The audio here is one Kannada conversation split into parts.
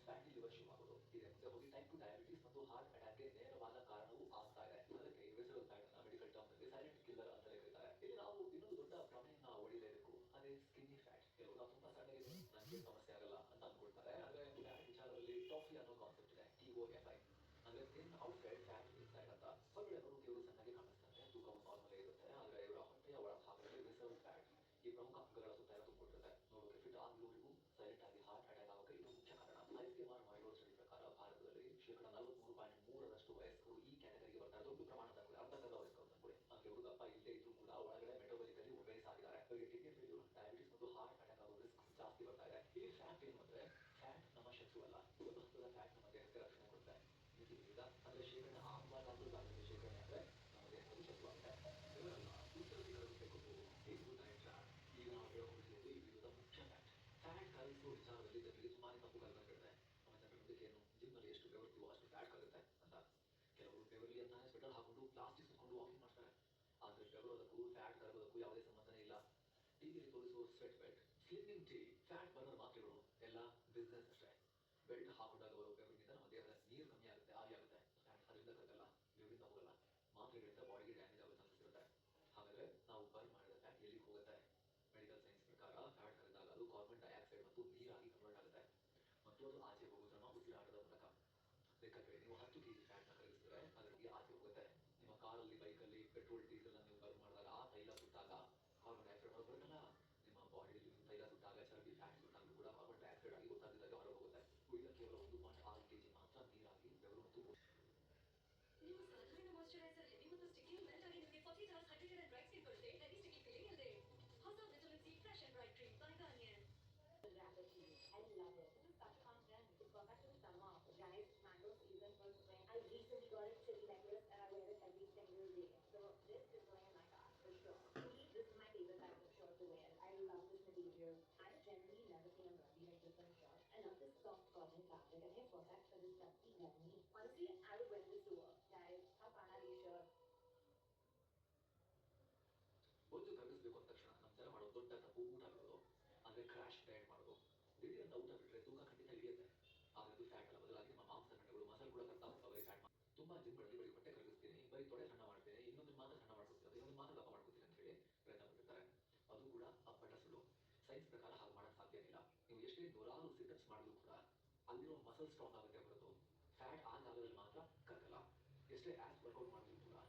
ಫ್ಯಾಟಿ ಲಿವರ್ ಶುರುವಾಗೋದು ಇದೆ. ಮುಂದೆ ಹೋಗಿ ಟೈಪ್ 2 ಡಯಾಬಿಟಿಸ್ ಮತ್ತು ಹಾರ್ಟ್ ಅಟ್ಯಾಕ್ಗೆ ನೇರವಾದ ಕಾರಣವೂ ಆಗ್ತಾ ಇದೆ. ಅದಕ್ಕೆ ವಿಸರಲ್ ಫ್ಯಾಟ್ ಅನ್ನ ಮೆಡಿಕಲ್ ಟರ್ಮ್ ನಲ್ಲಿ ಸೈಲೆಂಟ್ ಕಿಲ್ಲರ್ ಅಂತ ಕರೀತಾರೆ. ಇಲ್ಲಿ ನಾವು ಇನ್ನೊಂದು ದೊಡ್ಡ ಪ್ರಮೇಯನ ಹೊಡಿಲೇಬೇಕು, ಅದೇ ಸ್ಕಿನ್ನಿ ಫ್ಯಾಟ್. ಕೆಲವರು ನಾವು ತುಂಬಾ ಸಣ್ಣಗೆ ನನಗೆ ಸಮಸ್ಯೆ ಆಗಲ್ಲ ಅಂತ ಅನ್ಕೊಳ್ತಾರೆ. ಆದ್ರೆ ಫ್ಯಾಟ್ ವಿಚಾರದಲ್ಲಿ ಟಾಫಿ ಅನ್ನೋ ಕಾನ್ಸೆಪ್ಟ್ ಇದೆ, TOFI. ಅಂದ್ರೆ ಥಿನ್ ಔಟ್ಸೈಡ್ ಫ್ಯಾಟ್ ಇನ್ಸೈಡ್ ಅಂತ. ಹೊರಗಡೆ ಬರೋ ಕೆಲವರು ಸಣ್ಣಗೆ ಕಾಣಿಸ್ತಾರೆ, ತೂಕವು ನಾರ್ಮಲ್ ಇರುತ್ತೆ. ಆದ್ರೆ ಇವರ ಹೊಟ್ಟೆಯ ಒಳ ಭಾಗದಲ್ಲಿ ರಿಸರ್ವ್ ಫ್ಯಾಟ್ ಈ ಪ್ರಮುಖ ಅಂಗಗಳ ಸುತ್ತ ಎಲ್ಲ ತುಂಬಿಟ್ಟಿರುತ್ತೆ. ನೋಡೋಕೆ ಫಿಟ್ ಆಗಿರೋರಿಗೂ ಸೈಲೆಂಟ್ ಆಗಿ ಹಾರ್ಟ್ ಅಟ್ಯಾಕ್ ಆಗೋಕೆ ಇದು ಮುಖ್ಯ ಕಾರಣ. ICMR ಮಾಡಿರೋ ಸ್ಟಡಿ ಪ್ರಕಾರ ಭಾರತದಲ್ಲಿ ಶೇಕಡ 43.3% ವಯಸ್ಕರು ಈ ಕ್ಯಾಟಗರಿಗೆ ಬರ್ತಾರೆ. ದೊಡ್ಡ ಪ್ರಮಾಣದ ಕೂಡ ಅರ್ಧಕದ ವಯಸ್ಕರು ಅನ್ಕೊಳ್ಳಿ. ಕೆಲವರು ದಪ್ಪ ಇಲ್ಲದೆ ಇದ್ರೂ ಕೂಡ ಒಳಗಡೆ ಮೆಟಬಾಲಿಕಲಿ ಒಬೇಸ್ ಆಗಿದ್ದಾರೆ. ಅವರಿಗೆ ಕಿಡ್ನಿ ಫೇಲ್ಯೂರ್, ಡಯಾಬಿಟಿಸ್ ಮತ್ತು ಹಾರ್ಟ್ ಅಟ್ಯಾಕ್ ಆಗೋ ರಿಸ್ಕ್ ಜಾಸ್ತಿ ಬರ್ತಾ ಇದೆ. ಇಲ್ಲಿ ಫ್ಯಾಟ್ ಏನು ಅಂದ್ರೆ, ಫ್ಯಾಟ್ ನಮ್ಮ ಶತ್ರು ಅಲ್ಲ. ಒಂದು ಹಂತದ ಫ್ಯಾಟ್ ನಮ್ಮ ದೇಹಕ್ಕೆ ರಕ್ಷಣೆ ಕೊಡುತ್ತೆ. ಮಿತಿ ಮೀರಿದ ಅಂದ್ರೆ ಶೇಕಡ ಆಮ್ಲಜನಕದ ಶೇಖರಣೆ ಅಂದ್ರೆ ನಮ್ಮ ದೇಹದಲ್ಲಿ ಶತ್ರುವಾಗುತ್ತೆ. ಇವರೆಲ್ಲ ಉತ್ತರಕ್ಕೆ ಕರಗಿಸಬೇಕು. ಇದು ಡಯಟ್ ಟ್ರ್ಯಾಪ್. ಈಗ ನಾವು ಹೇಳೋದು ಈ ವಿರುದ್ಧ ಮುಖ್ಯ ಫ್ಯಾಟ್. ಫ್ಯಾಟ್ ಕರಗಿಸುವ ವಿಚಾರದಲ್ಲಿ ಜನರಿಗೆ ತುಂಬಾ ತಪ್ಪು ಕಲ್ಪನೆಗಳಿದೆ. ನಮ್ಮ ಜನರ ನಂಬಿಕೆ ಏನು, ಜಿಮ್ ನಲ್ಲಿ ಎಷ್ಟು ಬೆವರ್ತೀವೋ ಅಷ್ಟು ಫ್ಯಾಟ್ ಕರುತ್ತೆ ಅಂತ. ಕೆಲವರು ಬೆವರ್ಲಿ ಅಂತಾನೆ ಸ್ವೆಟರ್ ಹಾಕೊಂಡು ಪ್ಲಾಸ್ಟಿಕ್ ಸುತ್ಕೊಂಡು ವಾಕಿಂಗ್ ಮಾಡ್ತಾರೆ. ಆದ್ರೆ ಬೆವರೋದಕ್ಕೂ ಫ್ಯಾಟ್ ಕರಗೋದಕ್ಕೂ ಯಾವುದೇ ಸಂಬಂಧನೇ ಇಲ್ಲ. ಟಿವಿಯಲ್ಲಿ ತೋರಿಸುವ sweat belt, slimming tea, fat burner ಮಾತ್ರೆಗಳು ಎಲ್ಲ ಬಿಸ್ನೆಸ್ ಅಷ್ಟೇ. ಬೆಲ್ಟ್ ಹಾಕೊಂಡಾಗ ಬರೋ ಬೆವರಿನಿಂದ ನಮ್ಮ ದೇಹದ ನೀರು ಕಮ್ಮಿ ಆಗುತ್ತೆ, ಆವಿ ಆಗುತ್ತೆ. ಫ್ಯಾಟ್ ಅದರಿಂದ ಕರಗಲ್ಲ, ಬೆವರಿಂದ ಹೋಗಲ್ಲ. ಮಾತ್ರೆಗಳಿಂದ ಬಾಡಿಗೆ ಡ್ಯಾಮೇಜ್ ಆಗೋ ಚಾನ್ಸಸ್ ಇರುತ್ತೆ. ಹಾಗಾದ್ರೆ ನಾವು ಬರ್ನ್ ಮಾಡಿದ ಫ್ಯಾಟ್ ಎಲ್ಲಿಗೆ ಹೋಗುತ್ತೆ? ಮೆಡಿಕಲ್ ಸೈನ್ಸ್ ಪ್ರಕಾರ ಫ್ಯಾಟ್ ಕರಗಿದಾಗ ಅದು ಕಾರ್ಬನ್ ಡೈಆಕ್ಸೈಡ್ ಮತ್ತು ನೀರಾಗಿ ಕನ್ವರ್ಟ್ ಆಗುತ್ತೆ ಮತ್ತು ಅದು ಆಚೆ ಹೋಗೋದು ನಮ್ಮ ಉಸಿರಾಟದ ಮೂಲಕ. ಲೆಕ್ಕಕ್ಕೆ ನೀವು 10 kg ಫ್ಯಾಟ್ನ ಕರಗಿಸಿದ್ರೆ ಅದರಲ್ಲಿ ಆಚೆ ಹೋಗುತ್ತೆ. ನಿಮ್ಮ ಕಾರಲ್ಲಿ, ಬೈಕಲ್ಲಿ ಪೆಟ್ರೋಲ್ ಡೀಸೆಲ್ ನೀವು ಬರ್ನ್ ಮಾಡಿದಾಗ ಆ ತೈಲ ಸುಟ್ಟಾಗ ಕಾರ್ಬನ್ ಡೈಆಕ್ಸೈಡ್ ಹೊರಗೆ ಬರಲ್ಲ. ನಿಮ್ಮ ಬಾಡಿಯಲ್ಲಿ ತೈಲ ಸುಟ್ಟಾಗ, ಚರ್ಬಿ ಫ್ಯಾಟ್ ಸುಟ್ಟಾಗಲೂ ಕೂಡ ಕಾರ್ಬನ್ ಡೈಆಕ್ಸೈಡ್ ಆಗಿ ಗೊತ್ತಾಗದಿದ್ದಾಗ ಹೊರಗೆ ಹೋಗುತ್ತೆ. ಉಳಿದ ಕೇವಲ 1.6 kg ಮಾತ್ರ ನೀರಾಗಿ ಬೆವರು ಮತ್ತು ನೀವು ಸಾಧಾರಣ ಮಾಯಿಶ್ಚರೈಸರ್ ಹೆವಿ ಮತ್ತು ಸ್ಟಿಕ್ಕಿ ಮೆಲ್ಟ್ ಆಗಿ ನಿಮಗೆ 40 dollars hydrated and dry skin ಕೊಡುತ್ತೆ. ಹೆವಿ ಸ್ಟಿಕ್ಕಿ ಫೀಲಿಂಗ್ ಇಲ್ಲದೆ ಹೊಸ vitamin C fresh and bright cream by Garnier. I love it. This is such a fun trend. It's perfect in summer. Ripe mango season for spring. I recently got a chili necklace and I wear it every single day. So this is going in my car for sure. This is my favorite type of shirt to wear. I love this material. I generally never seen a body like this on a shirt. I love this soft cotton fabric and it's perfect for this dusty gummy. Honestly, I would wear this to work. Guys, how fun are these shirts? ಬೊಜ್ಜು ಕರಗಿಸಬೇಕು ಅಂದ ತಕ್ಷಣ ನಮ್ಮ ಜನ ಮಾಡೋ ದೊಡ್ಡ ತಪ್ಪು ಊಟ ಬಿಡೋದು, ಅಂದ್ರೆ ಕ್ರಾಶ್ ಡಯಟ್ ಮಾಡೋದು. ದಿಢೀರಂತ ಊಟ ಬಿಟ್ಟರೆ ತೂಕ ಖಂಡಿತ ಇಳಿಯುತ್ತೆ. ಆದ್ರೆ ಅದು ಫ್ಯಾಟ್ ಅಲ್ಲ, ಬದಲಾಗಿ ನಮ್ಮ ಮಾಂಸಖಂಡಗಳು ಮಸಲ್ ಕೂಡ ಕರ್ತಾ ಹೋಗ್ತವೆ ಫ್ಯಾಟ್. ತುಂಬಾ ಜಿಮ್ಗಳಲ್ಲಿ ಬರೀ ಹೊಟ್ಟೆ ಕರಗಿಸ್ತೀನಿ, ಬರೀ ತೊಡೆ ಸಣ್ಣ ಮಾಡ್ತೀನಿ, ಇನ್ನೊಂದು ಮಾತ್ರ ಸಣ್ಣ ಮಾಡ್ಕೊತೀನಿ, ಇನ್ನೊಂದು ಮಾತ್ರ ದಪ್ಪ ಮಾಡ್ಕೊತೀನಿ ಅಂತ ಹೇಳಿ ಪ್ರಯತ್ನ ಪಟ್ಟಿರ್ತಾರೆ. ಅದು ಕೂಡ ಅಪ್ಪಟ ಸುಳ್ಳು. ಸೈನ್ಸ್ ಪ್ರಕಾರ ಹಾಗೆ ಮಾಡಕ್ ಸಾಧ್ಯ ಇಲ್ಲ. ನೀವು ಎಷ್ಟೇ ನೂರಾರು ಸಿಟಪ್ಸ್ ಮಾಡಿದ್ರು ಕೂಡ ಅಲ್ಲಿರೋ ಮಸಲ್ ಸ್ಟ್ರಾಂಗ್ ಆಗುತ್ತೆ ಹೊರತು ಫ್ಯಾಟ್ ಆ ಜಾಗದಲ್ಲಿ ಮಾತ್ರ ಕರಗಲ್ಲ. ಎಷ್ಟೇ ಆ್ಯಸ್ ವರ್ಕೌಟ್ ಮಾಡಿದ್ರು ಕೂಡ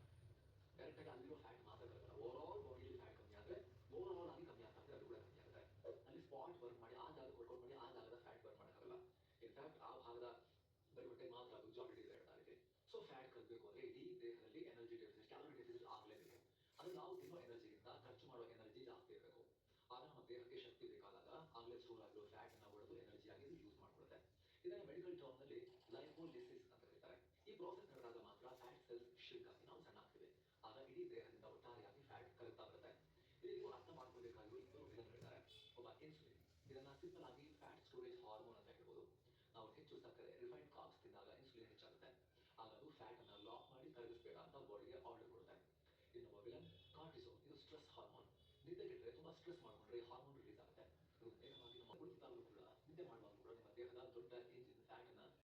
ಡೈರೆಕ್ಟ್ ಆಗಿ ಅಲ್ಲಿರೋ ಫ್ಯಾಟ್ ಮಾತ್ರ ಕರಗಲ್ಲ. ಓವರ್ ಆಲ್ ಬಾಡಿಯಲ್ಲಿ ಫ್ಯಾಟ್ ಕಮ್ಮಿ ಆದ್ರೆ ಓವರ್ ಆಲ್ ಆಗಿ ಕಮ್ಮಿ ಆಗ್ತದೆ, ಅದು ಕೂಡ ಕಮ್ಮಿ ಆಗುತ್ತೆ. ಅಲ್ಲಿ ಸ್ಪಾಟ್ ವರ್ಕ್ ಮಾಡಿ ಆ ಜಾಗಕ್ಕೆ ವರ್ಕೌಟ್ ಮಾಡಿ ಆ ಜಾಗದ ಫ್ಯಾಟ್ ಬರ್ನ್ ಮಾಡೋಕ್ಕಾಗಲ್ಲ. ಇನ್ಫ್ಯಾಕ್ಟ್ ಆ ಭಾಗದ ಬರೀ ಹೊಟ್ಟೆ ಮಾತ್ರ ಅದು ಜಾಯಿಂಟ್ ಇದೆ ಹೇಳ್ತಾರೆ. ಸೊ ಫ್ಯಾಟ್ ಕರಗಬೇಕು ಅಂದ್ರೆ ಇಡೀ ದೇಹದಲ್ಲಿ ಎನರ್ಜಿ ಡೆಫಿಸಿಟ್, ಕ್ಯಾಲೋರಿ ಡೆಫಿಸಿಟ್ ಆಗಲೇಬೇಕು. ಅಂದ್ರೆ ನಾವು ತಿನ್ನೋ ಎನರ್ಜಿಗಿಂತ ಖರ್ಚು ಮಾಡೋ ಎನರ್ಜಿ ಜಾಸ್ತಿ ಇರಬೇಕು. ಆಗ ನಮ್ಮ ದೇಹಕ್ಕೆ ಶಕ್ತಿ ಬೇಕಾದಾಗ ಆಗಲೇ ಸ್ಟೋರ್ ಆಗಿರೋ ಫ್ಯಾಟ್ ಅನ್ನ ಹೊಡೆದು ಎನರ್ಜಿ ಆಗಿ ಯೂಸ್ ಮಾಡ್ಕೊಡುತ್ತೆ. ಇದನ್ನ ಮೆಡಿಕಲ್ ಟರ್ಮ್ ನಲ್ಲಿ ಲೈಪೋಲಿಸಿಸ್ ಅಂತ ಕರೀತಾರೆ. ಈ ಪ್ರೋಸೆಸ್ ನಡೆದಾಗ ಮಾತ್ರ ಫ್ಯಾಟ್ ಸೆಲ್ಸ್ ಶ್ರಿಂಕ್ ಆಗಿ ನಾವು ಸಣ್ಣ ಆಗ್ತೀವಿ. ಆಗ ಇಡೀ ದೇಹದಿಂದ ಒಟ್ಟಾರೆಯಾಗಿ ಫ್ಯಾಟ್ ಕರಗ್ತಾ ಬರುತ್ತೆ. ಇಲ್ಲಿ ನೀವು ಅರ್ಥ ಮಾಡ್ಕೋಬೇಕಾಗಿರೋ ಇಬ್ಬರು ವಿಧಗಳಿದ್ದಾರೆ. ಒಬ್ಬ ಇನ್ಸುಲಿನ್, ಇದನ್ನ ಸಿಂಪಲ್ ಆಗಿ ಫ್ಯಾಟ್ ಸ್ಟೋರೇಜ್ ಹಾರ್ಮೋನ್ ಅಂತ ಹೇಳ್ಬೋದು. ನಾವು ಹೆಚ್ಚು ಸಕ್ಕರೆ, ರಿಫೈನ್ಡ್ ಕಾರ್ಬ್ಸ್ ತಿಂದಾಗ ಇನ್ಸುಲಿನ್ ಹೆಚ್ಚಾಗುತ್ತೆ. ಆಗ ಅದು ಫ್ಯಾಟ್ ಅನ್ನ ಲಾಕ್ ಮಾಡಿ ಕರಗಿಸಬೇಡ ಅಂತ ಬಾಡಿಗೆ ಆರ್ಡರ್ ಕೊಡುತ್ತೆ. ಇನ್ನೊಬ್ಬ ವಿಲನ್ ಕಾರ್ಟಿಸೋಲ್, ಇದು ಸ್ಟ್ರೆಸ್ ಹಾರ್ಮೋನ್. ನಿದ್ದೆ ಕೆಟ್ಟರೆ, ತುಂಬಾ ಸ್ಟ್ರೆಸ್ ಮಾಡ್ಕೊಂಡ್ರೆ ಹಾರ್ಮೋನ್ ರಿಲೀಸ್ ಆಗುತ್ತೆ. ಇದು ನೇರವಾಗಿ ನಮ್ಮ ಕುಳಿತಾಗಲೂ ಕೂಡ, ನಿದ್ದೆ ಮಾಡುವಾಗಲೂ ಕೂಡ ನಿಮ್ಮ ದೇಹದ ದೊಡ್ಡ ಇಂಜಿನ್